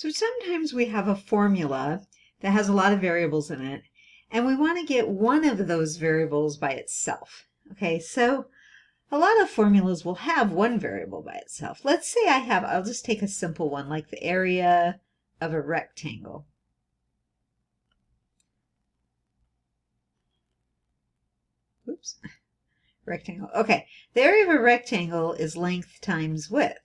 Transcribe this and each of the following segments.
So sometimes we have a formula that has a lot of variables in it, and we want to get one of those variables by itself. Okay, so a lot of formulas will have one variable by itself. Let's say I'll just take a simple one like the area of a rectangle. Oops, rectangle. Okay, the area of a rectangle is length times width.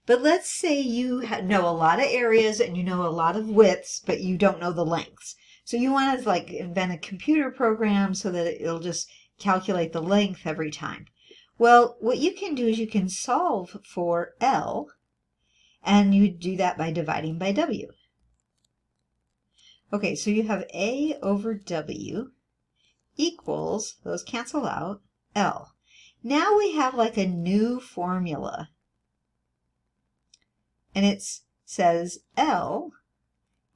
But let's say you know a lot of areas and you know a lot of widths, but you don't know the lengths. So you want to like invent a computer program so that it'll just calculate the length every time. Well, what you can do is you can solve for L, and you do that by dividing by W. Okay, so you have A over W equals, those cancel out, L. Now we have like a new formula. And it says L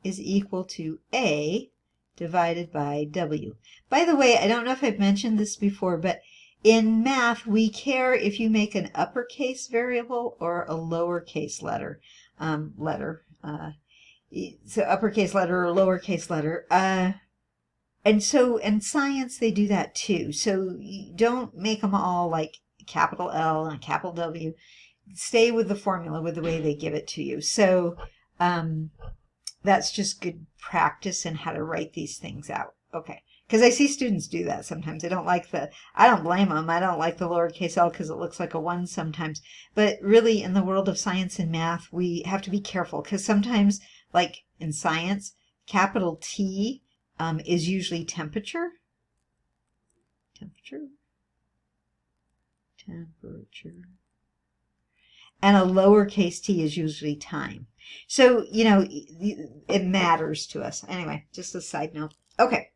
is equal to A divided by W. By the way, I don't know if I've mentioned this before, but in math, we care if you make an uppercase variable or a lowercase letter. So uppercase letter or lowercase letter. And so in science, they do that too. So you don't make them all like capital L and capital W. Stay with the formula with the way they give it to you. So that's just good practice in how to write these things out. Okay, because I see students do that sometimes. I don't blame them. I don't like the lowercase l because it looks like a 1 sometimes. But really, in the world of science and math, we have to be careful because sometimes, like in science, capital T is usually temperature. And a lowercase t is usually time. So, you know, it matters to us. Anyway, just a side note. Okay,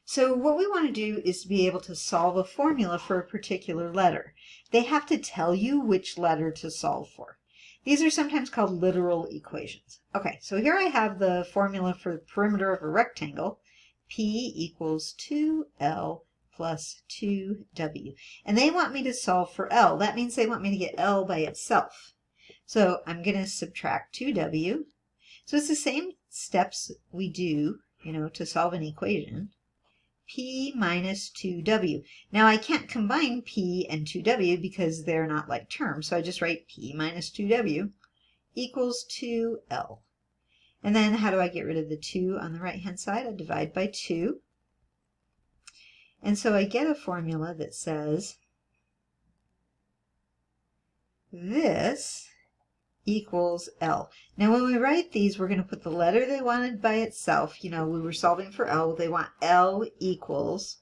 so what we want to do is be able to solve a formula for a particular letter. They have to tell you which letter to solve for. These are sometimes called literal equations. Okay, so here I have the formula for the perimeter of a rectangle. P equals 2L plus 2W. And they want me to solve for L. That means they want me to get L by itself. So I'm going to subtract 2W. So it's the same steps we do, you know, to solve an equation. P minus 2W. Now I can't combine P and 2W because they're not like terms. So I just write P minus 2W equals 2L. And then how do I get rid of the 2 on the right-hand side? I divide by 2. And so I get a formula that says this equals L. Now when we write these, we're going to put the letter they wanted by itself. You know, we were solving for L. They want L equals.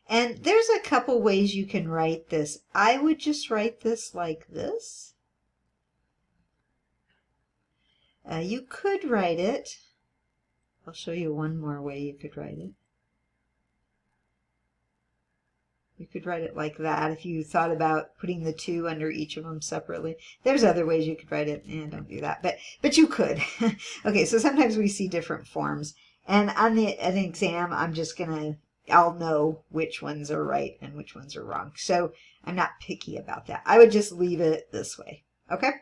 And there's a couple ways you can write this. I would just write this like this. You could write it. I'll show you one more way you could write it. You could write it like that if you thought about putting the 2 under each of them separately. There's other ways you could write it. Don't do that, but you could. Okay, so sometimes we see different forms. And on an exam, I'll know which ones are right and which ones are wrong. So I'm not picky about that. I would just leave it this way. Okay?